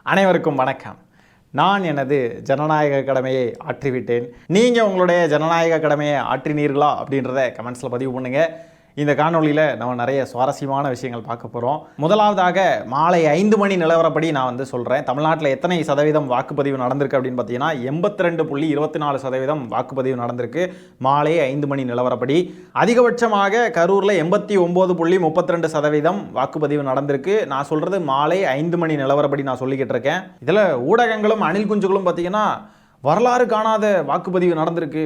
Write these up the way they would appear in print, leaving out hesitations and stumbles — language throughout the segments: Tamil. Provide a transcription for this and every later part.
அனைவருக்கும் வணக்கம். நான் எனது ஜனநாயக கடமையை ஆற்றிவிட்டேன். நீங்கள் உங்களுடைய ஜனநாயக கடமையை ஆற்றினீர்களா அப்படின்றத கமெண்ட்ஸில் பதிவு பண்ணுங்கள். இந்த காணொலியில் நம்ம நிறைய சுவாரஸ்யமான விஷயங்கள் பார்க்க போகிறோம். முதலாவதாக மாலை 5 மணி நிலவரப்படி நான் சொல்கிறேன். தமிழ்நாட்டில் எத்தனை சதவீதம் வாக்குப்பதிவு நடந்திருக்கு அப்படின்னு பார்த்தீங்கன்னா 82.24% வாக்குப்பதிவு நடந்திருக்கு மாலை 5 மணி நிலவரப்படி. அதிகபட்சமாக கரூரில் 89.32% வாக்குப்பதிவு நடந்திருக்கு. நான் சொல்கிறது மாலை 5 மணி நிலவரப்படி நான் சொல்லிக்கிட்டு இருக்கேன். இதில் ஊடகங்களும் அணில் குஞ்சுகளும் பார்த்தீங்கன்னா வரலாறு காணாத வாக்குப்பதிவு நடந்திருக்கு,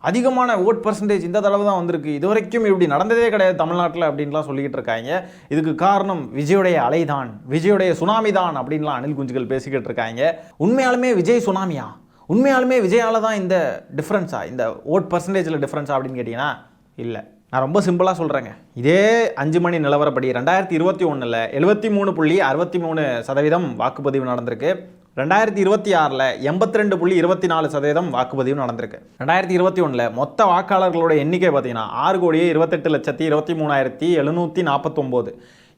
அதிகமான ஓட் பர்சன்டேஜ் இந்த தடவை தான் வந்திருக்கு, இது வரைக்கும் இப்படி நடந்ததே கிடையாது தமிழ்நாட்டில் அப்படின்லாம் சொல்லிக்கிட்டு இருக்காங்க. இதுக்கு காரணம் விஜயுடைய அலைதான், விஜயுடைய சுனாமி தான் அப்படின்லாம் அணில் குஞ்சுகள் பேசிக்கிட்டு இருக்காங்க. உண்மையாலுமே விஜய் சுனாமியா? உண்மையாலுமே விஜயால தான் இந்த டிஃப்ரென்ஸா, இந்த ஓட் பர்சன்டேஜில் டிஃப்ரென்ஸா அப்படின்னு கேட்டிங்கன்னா இல்லை. நான் ரொம்ப சிம்பிளாக சொல்கிறேங்க. இதே 5 மணி நிலவரப்படி 2021 73.63% வாக்குப்பதிவு நடந்திருக்கு. 2026 82.24% வாக்குப்பதிவு நடந்திருக்கு. 2021 மொத்த வாக்காளர்களோட எண்ணிக்கை பார்த்தீங்கன்னா 6,28,23,749.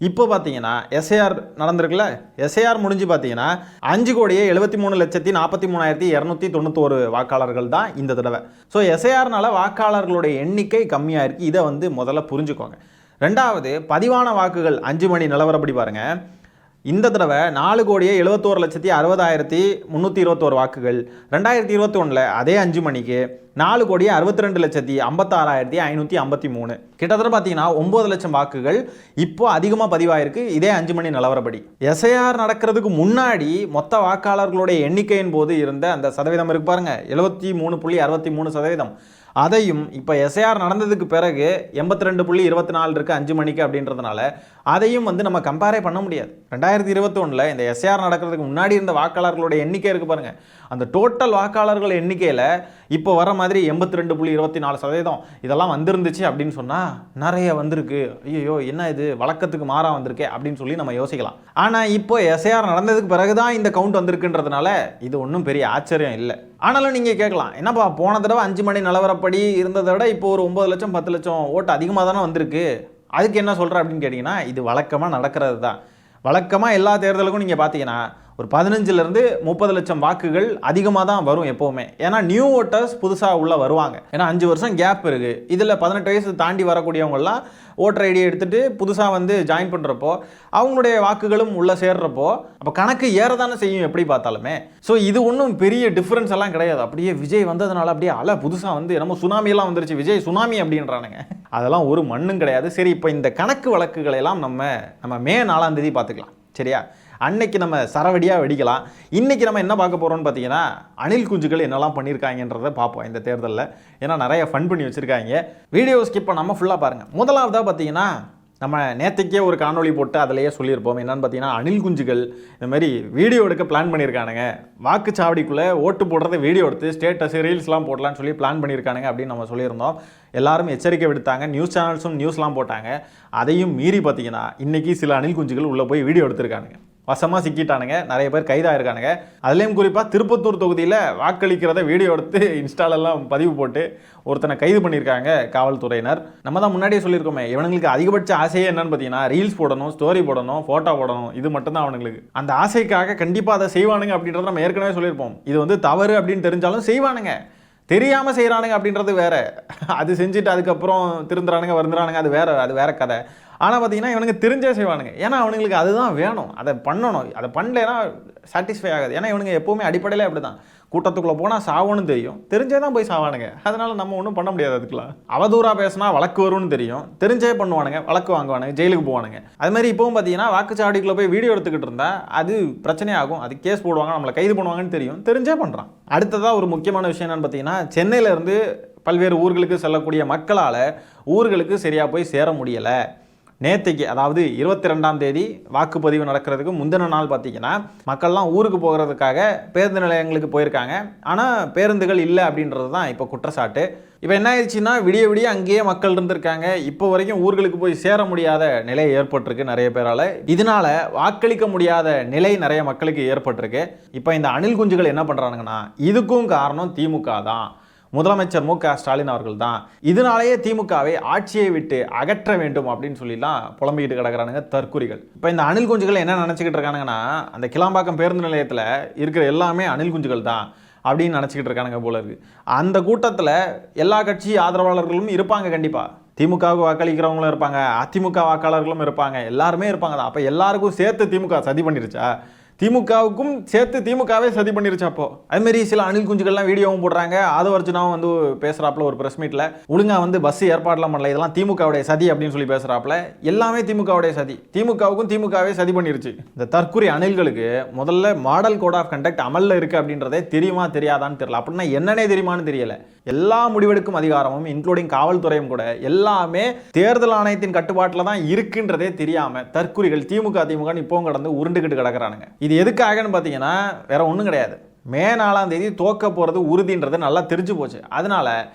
இப்போ பார்த்தீங்கன்னா எஸ்ஏஆர் நடந்திருக்குல்ல, எஸ்ஏஆர் முடிஞ்சு பார்த்தீங்கன்னா 5,73,43,291 வாக்காளர்கள் தான் இந்த தடவை. ஸோ எஸ்ஏஆர்னால வாக்காளர்களுடைய எண்ணிக்கை கம்மியாக இருக்குது. இதை முதல்ல புரிஞ்சுக்கோங்க. ரெண்டாவது, பதிவான வாக்குகள் 5 மணி நிலவரப்படி பாருங்கள். இந்த தடவை 4,71,60,321 வாக்குகள். 2021 அதே 5 மணிக்கு 4,62,56,553. கிட்டத்தட்ட பார்த்தீங்கன்னா 9 லட்சம் வாக்குகள் இப்போ அதிகமாக பதிவாயிருக்கு இதே 5 மணி நிலவரப்படி. எஸ்ஐஆர் நடக்கிறதுக்கு முன்னாடி மொத்த வாக்காளர்களுடைய எண்ணிக்கையின் போது இருந்த அந்த சதவீதம் இருக்கு பாருங்க, 73.63%. அதையும் இப்போ எஸ்ஐஆர் நடந்ததுக்கு பிறகு 82.24 இருக்குது 5 மணிக்கு அப்படின்றதுனால அதையும் நம்ம கம்பேரே பண்ண முடியாது. 2021 இந்த எஸ்ஐஆர் நடக்கிறதுக்கு முன்னாடி இருந்த வாக்காளர்களுடைய எண்ணிக்கை இருக்குது பாருங்கள், அந்த டோட்டல் வாக்காளர்கள் எண்ணிக்கையில் இப்போ வர மாதிரி 82.24% இதெல்லாம் வந்திருந்துச்சு அப்படின்னு சொன்னால் நிறைய வந்திருக்கு, ஐயோ என்ன இது வழக்கத்துக்கு மாறாக வந்திருக்கே அப்படின்னு சொல்லி நம்ம யோசிக்கலாம். ஆனால் இப்போ எஸ்ஐஆர் நடந்ததுக்கு பிறகு தான் இந்த கவுண்ட் வந்திருக்குன்றதுனால இது ஒன்றும் பெரிய ஆச்சரியம் இல்லை. ஆனாலும் நீங்கள் கேட்கலாம், என்னப்பா போன தடவை 5 மணி நிலவரப்படி இருந்ததை விட இப்போ ஒரு 9 லட்சம் 10 லட்சம் ஓட்டு அதிகமாக தானே வந்திருக்கு, அதுக்கு என்ன சொல்கிற அப்படின்னு கேட்டிங்கன்னா இது வழக்கமாக நடக்கிறது தான். வழக்கமாக எல்லா தேர்தலுக்கும் நீங்கள் பார்த்தீங்கன்னா ஒரு 15 - 30 லட்சம் வாக்குகள் அதிகமாக தான் வரும் எப்போவுமே. ஏன்னா நியூ ஓட்டர்ஸ் புதுசாக உள்ளே வருவாங்க. ஏன்னா 5 வருஷம் கேப் இருக்குது. இதில் 18 வயசு தாண்டி வரக்கூடியவங்கலாம் ஓட்டர் ஐடியை எடுத்துகிட்டு புதுசாக ஜாயின் பண்ணுறப்போ அவங்களுடைய வாக்குகளும் உள்ளே சேர்றப்போ அப்போ கணக்கு ஏறதானே செய்யும் எப்படி பார்த்தாலுமே. ஸோ இது ஒன்றும் பெரிய டிஃப்ரென்ஸ் எல்லாம் கிடையாது. அப்படியே விஜய் வந்ததுனால அப்படியே புதுசாக என்னமோ சுனாமியெல்லாம் வந்துருச்சு, விஜய் சுனாமி அப்படின்றானுங்க. அதெல்லாம் ஒரு மண்ணும் கிடையாது. சரி, இப்போ இந்த கணக்கு வழக்குகளை எல்லாம் நம்ம மே 4ஆம் தேதி பார்த்துக்கலாம், சரியா? அன்னைக்கு நம்ம சரவடியாக வெடிக்கலாம். இன்றைக்கி நம்ம என்ன பார்க்க போகிறோம்னு பார்த்தீங்கன்னா அணில் குஞ்சுகள் என்னெல்லாம் பண்ணியிருக்காங்கன்றதை பார்ப்போம் இந்த தேர்தலில். ஏன்னா நிறைய ஃபன் பண்ணி வச்சுருக்காங்க. வீடியோ ஸ்கிப் பண்ணாமல் ஃபுல்லாக பாருங்கள். முதலாவதாக பார்த்தீங்கன்னா நம்ம நேற்றுக்கே ஒரு காணொலி போட்டு அதிலேயே சொல்லியிருப்போம். என்னென்னு பார்த்தீங்கன்னா அணில் குஞ்சுகள் இந்த மாதிரி வீடியோ எடுக்க பிளான் பண்ணியிருக்கானுங்க. வாக்குச்சாவடிக்குள்ளே ஓட்டு போடுறத வீடியோ எடுத்து ஸ்டேட்டஸ் ரீல்ஸ்லாம் போடலான்னு சொல்லி பிளான் பண்ணியிருக்கானுங்க அப்படின்னு நம்ம சொல்லியிருந்தோம். எல்லாரும் எச்சரிக்கை விடுத்தாங்க, நியூஸ் சேனல்ஸும் நியூஸ்லாம் போட்டாங்க. அதையும் மீறி பார்த்தீங்கன்னா இன்றைக்கி சில அணில் குஞ்சுகள் உள்ளே போய் வீடியோ எடுத்திருக்கானுங்க. வசமாக சிக்கிட்டானுங்க, நிறைய பேர் கைதாகிருக்கானுங்க. அதுலேயும் குறிப்பாக திருப்பத்தூர் தொகுதியில் வாக்களிக்கிறத வீடியோ எடுத்து இன்ஸ்டாலெல்லாம் பதிவு போட்டு ஒருத்தனை கைது பண்ணியிருக்காங்க காவல்துறையினர். நம்ம தான் முன்னாடியே சொல்லியிருக்கோமே, இவனுங்களுக்கு அதிகபட்ச ஆசையே என்னன்னு பார்த்தீங்கன்னா ரீல்ஸ் போடணும், ஸ்டோரி போடணும், ஃபோட்டோ போடணும், இது மட்டும்தான் அவனுங்களுக்கு. அந்த ஆசைக்காக கண்டிப்பாக அதை செய்வானுங்க அப்படின்றத நம்ம ஏற்கனவே சொல்லியிருப்போம். இது தவறு அப்படின்னு தெரிஞ்சாலும் செய்வானுங்க, தெரியாமல் செய்கிறானுங்க அப்படின்றது வேற. அது செஞ்சுட்டு அதுக்கப்புறம் திருந்துறானுங்க வருந்துறானுங்க, அது வேற கதை. ஆனால் பார்த்தீங்கன்னா இவனுங்க தெரிஞ்சே செய்வானுங்க. ஏன்னா அவனுங்களுக்கு அதுதான் வேணும், அதை பண்ணணும். அதை பண்ணலைன்னா சாட்டிஸ்ஃபை ஆகாது. ஏன்னா இவனுங்க எப்போவுமே அடிப்படையிலே அப்படி தான், கூட்டத்துக்குள்ளே போனால் சாவணும்னு தெரியும், தெரிஞ்சே தான் போய் சாவானுங்க. அதனால் நம்ம ஒன்றும் பண்ண முடியாது. அதுக்கெலாம் அவதூறாக பேசினா வழக்கு வரும்னு தெரியும், தெரிஞ்சே பண்ணுவானுங்க, வழக்கு வாங்குவானுங்க, ஜெயிலுக்கு போவானுங்க. அதுமாதிரி இப்போவும் பார்த்தீங்கன்னா வாக்குச்சாவடிக்குள்ளே போய் வீடியோ எடுத்துக்கிட்டு இருந்தால் அது பிரச்சனையாகும், அது கேஸ் போடுவாங்க, நம்மளை கைது பண்ணுவாங்கன்னு தெரியும், தெரிஞ்சே பண்ணுறான். அடுத்ததாக ஒரு முக்கியமான விஷயம் என்னென்னு பார்த்தீங்கன்னா சென்னையிலேருந்து பல்வேறு ஊர்களுக்கு செல்லக்கூடிய மக்களால் ஊர்களுக்கு சரியாக போய் சேர முடியலை. நேற்றுக்கு அதாவது 22ஆம் தேதி வாக்குப்பதிவு நடக்கிறதுக்கு முந்தின நாள் பார்த்தீங்கன்னா மக்கள்லாம் ஊருக்கு போகிறதுக்காக பேருந்து நிலையங்களுக்கு போயிருக்காங்க. ஆனால் பேருந்துகள் இல்லை அப்படின்றது தான் இப்போ குற்றச்சாட்டு. இப்போ என்ன ஆயிடுச்சுன்னா விடிய அங்கேயே மக்கள் இருந்திருக்காங்க. இப்போ வரைக்கும் ஊர்களுக்கு போய் சேர முடியாத நிலை ஏற்பட்டிருக்கு நிறைய பேரால். இதனால வாக்களிக்க முடியாத நிலை நிறைய மக்களுக்கு ஏற்பட்டிருக்கு. இப்போ இந்த அணில் குஞ்சுகள் என்ன பண்ணுறானுங்கன்னா இதுக்கும் காரணம் திமுக தான். முதலமைச்சர் மு.க. ஸ்டாலின் அவர்கள் தான். இதனாலேயே திமுகவை ஆட்சியை விட்டு அகற்ற வேண்டும் அப்படின்னு சொல்லிலாம் புலம்பிக்கிட்டு கிடக்குறானுங்க தற்குறிகள். இப்போ இந்த அணில் குஞ்சுகள் என்ன நினச்சிக்கிட்டு இருக்கானுங்கன்னா, அந்த கிளாம்பாக்கம் பேருந்து நிலையத்தில் இருக்கிற எல்லாமே அணில் குஞ்சுகள் தான் அப்படின்னு நினச்சிக்கிட்டு இருக்கானுங்க போல இருக்கு. அந்த கூட்டத்தில் எல்லா கட்சி ஆதரவாளர்களும் இருப்பாங்க. கண்டிப்பாக திமுகவுக்கு வாக்களிக்கிறவங்களும் இருப்பாங்க, அதிமுக வாக்காளர்களும் இருப்பாங்க, எல்லாருமே இருப்பாங்க தான். அப்போ எல்லாருக்கும் சேர்த்து திமுக சதி பண்ணிருச்சா? திமுகவுக்கும் சேர்த்து திமுகவே சதி பண்ணிருச்சு. அப்போ அதுமாரி சில அணில் குஞ்சுகள்லாம் வீடியோவும் போடுறாங்க. ஆதவர்ஜுனாவும் வந்து பேசுறாப்புல ஒரு பிரஸ் மீட்ல, ஒழுங்கா வந்து பஸ் ஏற்பாடுலாம் பண்ணல, இதெல்லாம் திமுகவுடைய சதி அப்படின்னு சொல்லி பேசுறாப்புல. எல்லாமே திமுகவுடைய சதி, திமுகவுக்கும் திமுகவே சதி பண்ணிருச்சு. இந்த தற்குறி அணில்களுக்கு முதல்ல மாடல் கோட் ஆஃப் கண்டக்ட் அமல்ல இருக்கு அப்படின்றதே தெரியுமா தெரியாதான்னு தெரியல. அப்படின்னா என்னன்னே தெரியுமான்னு தெரியல. எல்லா முடிவெடுக்கும் அதிகாரமும் இன்க்ளூடிங் காவல்துறையும் கூட எல்லாமே தேர்தல் ஆணையத்தின் கட்டுப்பாட்டில் தான் இருக்குன்றதே தெரியாம தற்குறிகள் திமுக இப்போ கடந்து உருண்டுகிட்டு கிடக்குறானுங்க. இது எதுக்காகன்னு பார்த்தீங்கன்னா வேற ஒன்றும் கிடையாது. மே 4ஆம் தேதி தோக்க போகிறது உறுதின்றது நல்லா தெரிஞ்சு போச்சு. அதனால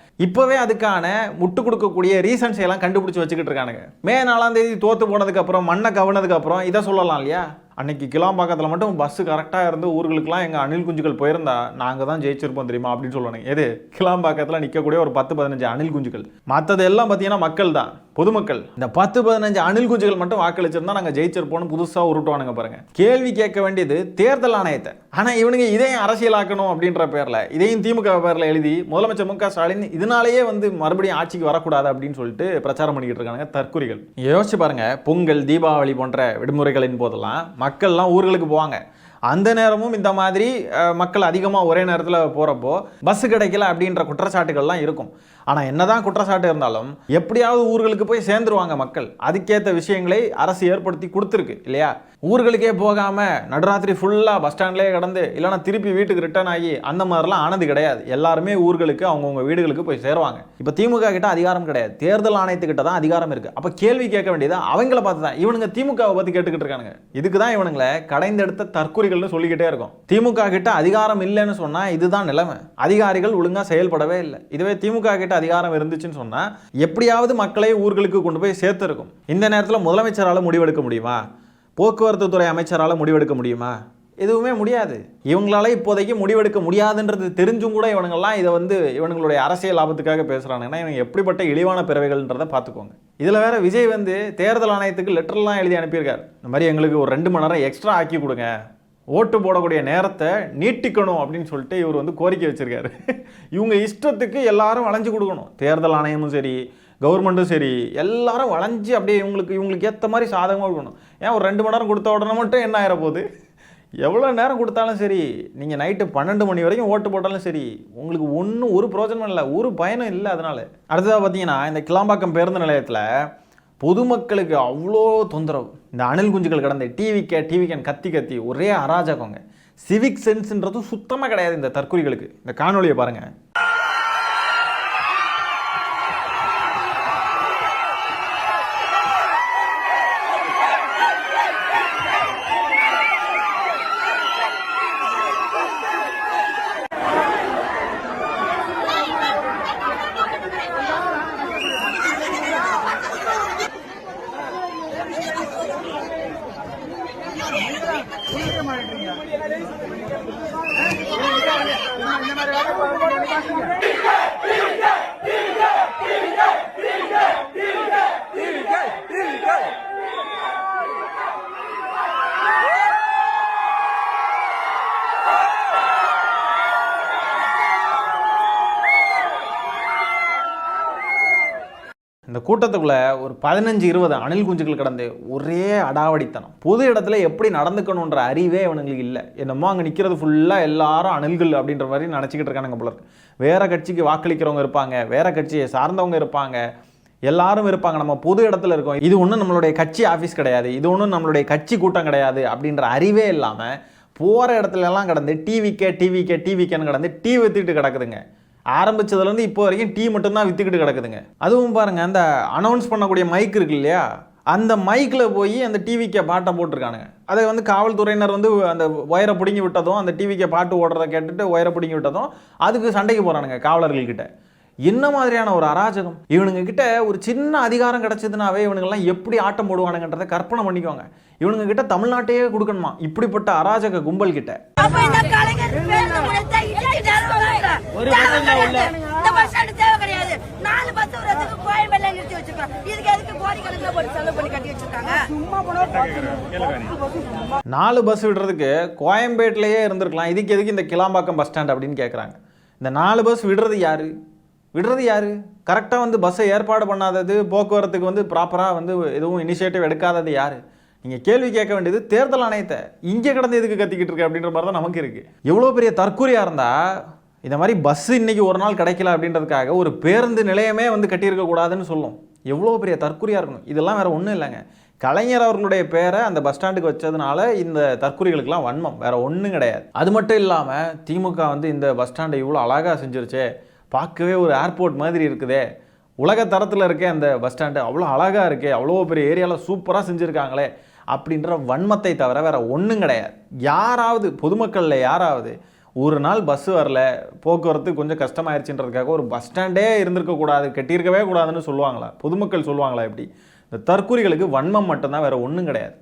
இப்போவே அதுக்கான முட்டு கொடுக்கக்கூடிய ரீசன்ஸ் எல்லாம் கண்டுபிடிச்சி வச்சுக்கிட்டு இருக்கானுங்க. மே 4ஆம் தேதி தோத்து போனதுக்கு அப்புறம், மண்ணை கவனதுக்கு அப்புறம் இதை சொல்லலாம் இல்லையா? அன்னைக்கு கிளாம்பாக்கத்தில் மட்டும் பஸ்ஸு கரெக்டாக இருந்து ஊர்களுக்கெல்லாம் எங்கள் அணில் குஞ்சுகள் போயிருந்தா நாங்கள் தான் ஜெயிச்சிருப்போம் தெரியுமா அப்படின்னு சொல்லுவாங்க. எது கிளாம்பாக்கத்தில் நிற்கக்கூடிய ஒரு 10-15 அணில் குஞ்சுகள். மற்றது எல்லாம் பார்த்தீங்கன்னா மக்கள் தான், பொதுமக்கள். இந்த 10-15 அணில் குஞ்சுகள் மட்டும் வாக்களிச்சிருந்தா நாங்கள் ஜெயிச்சிருப்போம்னு புதுசாக உருட்டுவானுங்க பாருங்க. கேள்வி கேட்க வேண்டியது தேர்தல் ஆணையத்தை. ஆனால் இவனுங்க இதையும் அரசியலாக்கணும் அப்படின்ற பேரில், இதையும் திமுக பேரில் எழுதி முதலமைச்சர் மு.க. ஸ்டாலின் இதனாலேயே வந்து மறுபடியும் ஆட்சிக்கு வரக்கூடாது அப்படின்னு சொல்லிட்டு பிரச்சாரம் பண்ணிக்கிட்டு இருக்காங்க தற்குறிகள். யோசிச்சு பாருங்க, பொங்கல், தீபாவளி போன்ற விடுமுறைகளின் போதெல்லாம் மக்கள்லாம் ஊர்களுக்கு போவாங்க. அந்த நேரமும் இந்த மாதிரி மக்கள் அதிகமாக ஒரே நேரத்தில் போகிறப்போ பஸ் கிடைக்கல அப்படின்ற குற்றச்சாட்டுகள்லாம் இருக்கும். ஆனால் என்னதான் குற்றச்சாட்டு இருந்தாலும் எப்படியாவது ஊர்களுக்கு போய் சேர்ந்துருவாங்க மக்கள். அதுக்கேற்ற விஷயங்களை அரசு ஏற்படுத்தி கொடுத்துருக்கு இல்லையா? ஊர்களுக்கே போகாமல் நடுராத்திரி ஃபுல்லாக பஸ் ஸ்டாண்ட்லேயே கிடந்து இல்லைனா திருப்பி வீட்டுக்கு ரிட்டர்ன் ஆகி அந்த மாதிரிலாம் ஆனது கிடையாது. எல்லாருமே ஊர்களுக்கு அவங்கவுங்க வீடுகளுக்கு போய் சேருவாங்க. இப்போ திமுக கிட்ட அதிகாரம் கிடையாது, தேர்தல் ஆணையத்துக்கிட்ட தான் அதிகாரம் இருக்குது. அப்போ கேள்வி கேட்க வேண்டியது அவங்கள பார்த்து தான். இவனுங்க திமுகவை பற்றி கேட்டுக்கிட்டு இருக்கானுங்க. இதுக்கு தான் இவனுங்களை கடைந்தெடுத்த தற்குறிகள்னு சொல்லிக்கிட்டே இருக்கும். திமுக கிட்ட அதிகாரம் இல்லைன்னு சொன்னால் இதுதான் நிலைமை. அதிகாரிகள் ஒழுங்காக செயல்படவே இல்லை. இதுவே திமுக கிட்ட அதிகாரம் இருந்துச்சுன்னு சொன்னா எப்படியாவது மக்களை ஊர்களுக்கு கொண்டு போய் சேர்த்திருக்கும். இந்த நேரத்தில் முதலமைச்சரால் முடிவெடுக்க முடியுமா? போக்குவரத்து துறை அமைச்சரால் முடிவெடுக்க முடியுமா? எதுவுமே முடியாது. இவங்களால இப்போதைக்கு முடிவெடுக்க முடியாதுன்றது தெரிஞ்சும் கூட இவனுங்கெல்லாம் இதை வந்து இவனுங்களுடைய அரசியல் லாபத்துக்காக பேசுறாங்கன்னா இவங்க எப்படிப்பட்ட இழிவான பிறவைகள்ன்றதை பார்த்துக்கோங்க. இதில் வேற விஜய் வந்து தேர்தல் ஆணையத்துக்கு லெட்டர்லாம் எழுதி அனுப்பியிருக்காரு. இந்த மாதிரி எங்களுக்கு ஒரு 2 மணி நேரம் எக்ஸ்ட்ரா ஆக்கி கொடுங்க, ஓட்டு போடக்கூடிய நேரத்தை நீட்டிக்கணும் அப்படின்னு சொல்லிட்டு இவர் வந்து கோரிக்கை வச்சிருக்காரு. இவங்க இஷ்டத்துக்கு எல்லாரும் வளைஞ்சு கொடுக்கணும். தேர்தல் ஆணையமும் சரி, கவர்மெண்ட்டும் சரி, எல்லாரும் வளைஞ்சு அப்படியே இவங்களுக்கு ஏற்ற மாதிரி சாதகமாக இருக்கணும். ஏன் ஒரு 2 மணி நேரம் கொடுத்த உடனே மட்டும் என்ன ஆகிற போகுது? எவ்வளோ நேரம் கொடுத்தாலும் சரி, நீங்கள் நைட்டு 12 மணி வரைக்கும் ஓட்டு போட்டாலும் சரி, உங்களுக்கு ஒரு பிரயோஜனம் இல்லை, ஒரு பயனும் இல்லை. அதனால அடுத்ததாக பார்த்தீங்கன்னா இந்த கிளாம்பாக்கம் பேருந்து நிலையத்தில் பொதுமக்களுக்கு அவ்வளோ தொந்தரவு. இந்த அணில் குஞ்சுகள் கடந்த டிவிக்கேன் கத்தி ஒரே அராஜகங்க. சிவிக் சென்ஸ்ன்றது சுத்தமாக கிடையாது இந்த தற்குறிகளுக்கு. இந்த காணொலியை பாருங்கள். இந்த கூட்டத்துக்குள்ள ஒரு 15-20 அணில் குஞ்சுகள் கடந்து ஒரே அடாவடித்தனம். பொது இடத்துல எப்படி நடந்துக்கணுன்ற அறிவே அவனுங்களுக்கு இல்லை. என்னமோ அங்கே நிற்கிறது ஃபுல்லாக எல்லாரும் அணில்கள் அப்படின்ற மாதிரி நினச்சிக்கிட்டு இருக்கானுங்க போல இருக்கு. வேற கட்சிக்கு வாக்களிக்கிறவங்க இருப்பாங்க, வேற கட்சியை சார்ந்தவங்க இருப்பாங்க, எல்லாரும் இருப்பாங்க. நம்ம பொது இடத்துல இருக்கோம், இது ஒன்றும் நம்மளுடைய கட்சி ஆஃபீஸ் கிடையாது, இது ஒன்றும் நம்மளுடைய கட்சி கூட்டம் கிடையாது அப்படின்ற அறிவே இல்லாமல் போகிற இடத்துல எல்லாம் கடந்து டிவிக்கேன்னு கடந்து டீ வித்துக்கிட்டு கிடக்குதுங்க. ஆரம்பிச்சதுலேருந்து இப்போ வரைக்கும் டீ மட்டும்தான் வித்துக்கிட்டு கிடக்குதுங்க. அதுவும் பாருங்கள், அந்த அனௌன்ஸ் பண்ணக்கூடிய மைக் இருக்கு இல்லையா, அந்த மைக்கில் போய் அந்த டிவிக்கே பாட்டை போட்டிருக்கானுங்க. அதை வந்து காவல்துறையினர் வந்து அந்த ஒயரை பிடுங்கி விட்டதும், அந்த டிவிக்கே பாட்டு ஓடுறதை கேட்டுட்டு ஒயரை பிடுங்கி விட்டதும் அதுக்கு சண்டைக்கு போகிறானுங்க காவலர்கள்கிட்ட. என்ன மாதிரியான ஒரு அராஜகம்! இவனுங்க கிட்ட ஒரு சின்ன அதிகாரம் கிடைச்சதுனாவே இவனுங்கெல்லாம் எப்படி ஆட்டம் போடுவானுங்கன்றதை கற்பனை பண்ணிக்கோங்க. இவனுங்க கிட்ட தமிழ்நாட்டையே கொடுக்கணுமா இப்படிப்பட்ட அராஜக கும்பல் கிட்ட. இந்த பஸ் ஸ்டாண்ட் தேவை கிடையாது. 4 பஸ் வரதுக்கு கோயம்பேடுல நிறுத்தி வச்சிருக்கோம். இதுக்கு எதுக்கு கோடிக்கணக்குல போட்டு செலவு பண்ணி கட்டி வச்சிருக்காங்க? 4 பஸ் விடுறதுக்கு கோயம்பேட்டிலேயே இருந்திருக்கலாம். இதுக்கு எதுக்கு இந்த கிளாம்பாக்கம் பஸ் ஸ்டாண்ட் அப்படின்னு கேட்குறாங்க. இந்த 4 பஸ் விடுறது யாரு? கரெக்டாக வந்து பஸ்ஸை ஏற்பாடு பண்ணாதது, போக்குவரத்துக்கு வந்து ப்ராப்பராக வந்து எதுவும் இனிஷியேட்டிவ் எடுக்காதது யார்? நீங்கள் கேள்வி கேட்க வேண்டியது தேர்தல் ஆணையத்தை. இங்கே கடந்து எதுக்கு கத்திக்கிட்டு இருக்கு அப்படின்ற மாதிரி தான் நமக்கு இருக்குது. எவ்வளோ பெரிய தற்கொலையாக இருந்தால் இந்த மாதிரி பஸ்ஸு இன்றைக்கி ஒரு நாள் கிடைக்கல அப்படின்றதுக்காக ஒரு பேருந்து நிலையமே வந்து கட்டியிருக்கக்கூடாதுன்னு சொல்லும். எவ்வளோ பெரிய தற்கொலையாக இருக்கணும். இதெல்லாம் வேறு ஒன்றும் இல்லைங்க. கலைஞர் அவர்களுடைய பேரை அந்த பஸ் ஸ்டாண்டுக்கு வச்சதுனால இந்த தற்கொலைகளுக்கெல்லாம் வன்மம், வேறு ஒன்றும் கிடையாது. அது மட்டும் இல்லாமல் திமுக வந்து இந்த பஸ் ஸ்டாண்டை இவ்வளோ அழகாக செஞ்சிருச்சே, பார்க்கவே ஒரு ஏர்போர்ட் மாதிரி இருக்குதே, உலக தரத்தில் இருக்கே அந்த பஸ் ஸ்டாண்டு, அவ்வளோ அழகாக இருக்கே, அவ்வளோ பெரிய ஏரியாவில் சூப்பராக செஞ்சுருக்காங்களே அப்படின்ற வன்மத்தை தவிர வேறு ஒன்றும் கிடையாது. யாராவது பொதுமக்களில் யாராவது ஒரு நாள் பஸ்ஸு வரல, போக்குவரத்து கொஞ்சம் கஷ்டமாயிருச்சுன்றதுக்காக ஒரு பஸ் ஸ்டாண்டே இருந்திருக்கக்கூடாது, கட்டியிருக்கவே கூடாதுன்னு சொல்லுவாங்களா? பொதுமக்கள் சொல்லுவாங்களா? எப்படி? இந்த தற்கொலைகளுக்கு வன்மம் மட்டும்தான், வேறு ஒன்றும் கிடையாது.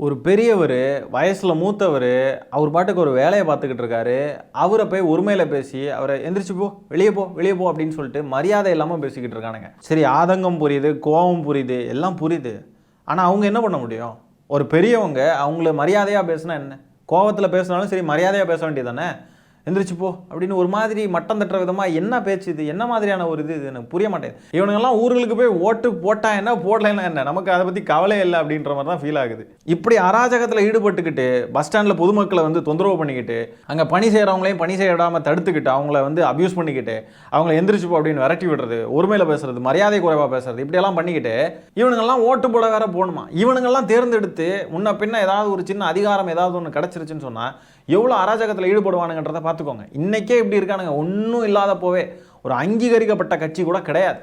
ஒரு பெரியவர், வயசில் மூத்தவர், அவர் பாட்டுக்கு ஒரு வேலையை பார்த்துக்கிட்டு இருக்காரு. அவரை போய் உரிமையில் பேசி அவரை எந்திரிச்சு போ, வெளியே போ அப்படின்னு சொல்லிட்டு மரியாதை இல்லாமல் பேசிக்கிட்டு இருக்கானுங்க. சரி, ஆதங்கம் புரியுது, கோபம் புரியுது, எல்லாம் புரியுது. ஆனால் அவங்க என்ன பண்ண முடியும்? ஒரு பெரியவங்க அவங்கள மரியாதையாக பேசினா என்ன? கோபத்தில் பேசினாலும் சரி, மரியாதையாக பேச வேண்டியது தானே? எந்திரிச்சு போ அப்படின்னு ஒரு மாதிரி மட்டம் தட்டுற விதமாக என்ன பேச்சு இது? என்ன மாதிரியான ஒரு இது எனக்கு புரிய மாட்டேங்குது. இவனுங்கெல்லாம் ஊர்களுக்கு போய் ஓட்டு போட்டா என்ன, போடலைன்னா என்ன, நமக்கு அதை பற்றி கவலை இல்லை அப்படின்ற மாதிரி தான் ஃபீல் ஆகுது. இப்படி அராஜகத்தில் ஈடுபட்டுக்கிட்டு பஸ் ஸ்டாண்டில் பொதுமக்களை வந்து தொந்தரவு பண்ணிக்கிட்டு, அங்கே பணி செய்கிறவங்களையும் பணி செய்ய விடாமல் தடுத்துக்கிட்டு, அவங்கள வந்து அப்யூஸ் பண்ணிக்கிட்டு, அவங்கள எந்திரிச்சு போ அப்படின்னு விரட்டி விடுறது, ஒருமையில் பேசுறது, மரியாதை குறைவாக பேசுறது, இப்படியெல்லாம் பண்ணிக்கிட்டு இவனுங்கெல்லாம் ஓட்டு போட வேற போகணுமா? இவனுங்கெல்லாம் தேர்ந்தெடுத்து முன்ன பின்ன ஏதாவது ஒரு சின்ன அதிகாரம் ஏதாவது ஒன்று கிடச்சிருச்சுன்னு சொன்னால் எவ்வளோ அராஜகத்தில் ஈடுபடுவானுங்கன்றதை பார்த்துக்கோங்க. இன்றைக்கே இப்படி இருக்கானுங்க. ஒன்றும் இல்லாதப்போவே, ஒரு அங்கீகரிக்கப்பட்ட கட்சி கூட கிடையாது.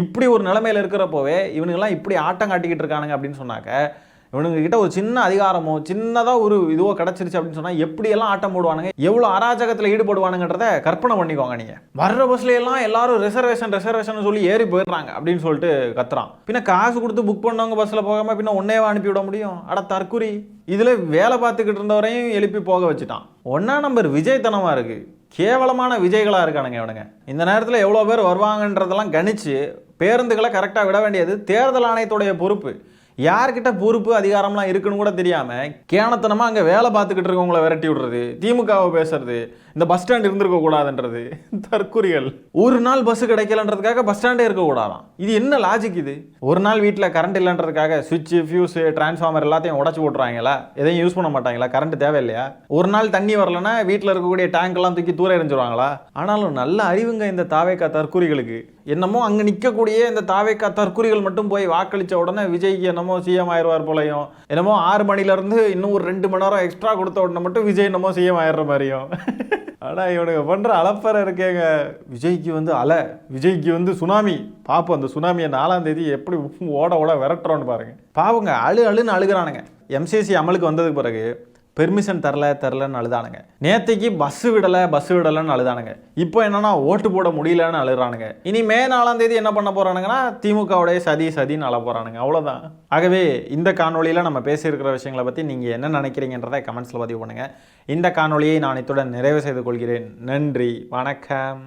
இப்படி ஒரு நிலைமையில் இருக்கிறப்போவே இவனுங்கெல்லாம் இப்படி ஆட்டம் காட்டிக்கிட்டு இருக்கானுங்க அப்படின்னு சொன்னாக்க, இவனுங்ககிட்ட ஒரு சின்ன அதிகாரமோ சின்னதாக ஒரு இதுவோ கிடச்சிருச்சு அப்படின்னு சொன்னால் எப்படியெல்லாம் ஆட்டம் போடுவானுங்க, எவ்வளோ அராஜகத்தில் ஈடுபடுவானுங்கிறத கற்பனை பண்ணிக்கோங்க. நீங்கள் வர்ற பஸ்லையெல்லாம் எல்லாரும் ரிசர்வேஷன் சொல்லி ஏறி போயிடுறாங்க அப்படின்னு சொல்லிட்டு கத்துறான். பின்ன காசு கொடுத்து புக் பண்ணவங்க பஸ்ஸில் போகாமல் பின்ன ஒன்னேவா அனுப்பிவிட முடியும்? அட தற்குறி! இதில் வேலை பார்த்துக்கிட்டு இருந்தவரையும் எழுப்பி போக வச்சுட்டான். 1ஆம் நம்பர் விஜய்தனமாக இருக்குது. கேவலமான விஜய்களாக இருக்கானுங்க இவனுங்க. இந்த நேரத்தில் எவ்வளோ பேர் வருவாங்கன்றதெல்லாம் கணிச்சு பேருந்துகளை கரெக்டாக விட வேண்டியது தேர்தல் ஆணையத்துடைய பொறுப்பு. யார்கிட்ட பொறுப்பு அதிகாரம்லாம் இருக்குன்னு கூட தெரியாமல் கேனத்தனமாக அங்கே வேலை பார்த்துக்கிட்டு இருக்கவங்களை விரட்டி விடுறது, திமுகவை பேசுறது, இந்த பஸ் ஸ்டாண்ட் இருந்திருக்க கூடாதுன்றது தற்குறிகள். ஒரு நாள் பஸ் கிடைக்கலன்றதுக்காக பஸ் ஸ்டாண்டே இருக்கக்கூடாதான். இது என்ன லாஜிக் இது? ஒரு நாள் வீட்டில் கரண்ட் இல்லைன்றதுக்காக சுவிட்சு, ஃபியூஸு, டிரான்ஸ்ஃபார்மர் எல்லாத்தையும் உடச்சி போட்டுறாங்களா? எதையும் யூஸ் பண்ண மாட்டாங்களா? கரண்ட் தேவையில்லையா? ஒரு நாள் தண்ணி வரலன்னா வீட்டில் இருக்கக்கூடிய டேங்க் எல்லாம் தூக்கி தூர எறிஞ்சிருவாங்களா? ஆனாலும் நல்ல அறிவுங்க இந்த தாவேக்கா தற்குறிகளுக்கு. என்னமோ அங்கே நிற்கக்கூடிய இந்த தாவேக்கா தற்குறிகள் மட்டும் போய் வாக்களித்த உடனே விஜய்க்கு என்னமோ சிஎம் ஆயிடுவார் போலையும், என்னமோ 6 மணிலேருந்து இன்னும் ஒரு 2 மணி நேரம் எக்ஸ்ட்ரா கொடுத்த உடனே மட்டும் விஜய் என்னமோ சிஎம் ஆயிடுற மாதிரியும். ஆனால் இவனுக்கு பண்ணுற அலப்பறை இருக்கேங்க. விஜய்க்கு வந்து விஜய்க்கு வந்து சுனாமி. பார்ப்போம் அந்த சுனாமியை 4ஆம் தேதி எப்படி ஓட விரட்டுறோன்னு பாருங்க. பாவங்க அழுன்னு அழுகிறானுங்க. எம்சிசி அமலுக்கு வந்ததுக்கு பிறகு பெர்மிஷன் தரலன்னு அழுதானுங்க. நேற்றுக்கு பஸ்ஸு விடலைன்னு அழுதானுங்க. இப்போ என்னன்னா ஓட்டு போட முடியலன்னு அழுகிறானுங்க. இனி மே 4ஆம் தேதி என்ன பண்ண போகிறானுங்கன்னா திமுகவுடைய சதின்னு அழ போகிறானுங்க. அவ்வளோதான். ஆகவே இந்த காணொலியில் நம்ம பேசியிருக்கிற விஷயங்களை பற்றி நீங்கள் என்ன நினைக்கிறீங்கன்றதை கமெண்ட்ஸில் பதிவு பண்ணுங்கள். இந்த காணொலியை நான் இத்துடன் நிறைவு செய்து கொள்கிறேன். நன்றி, வணக்கம்.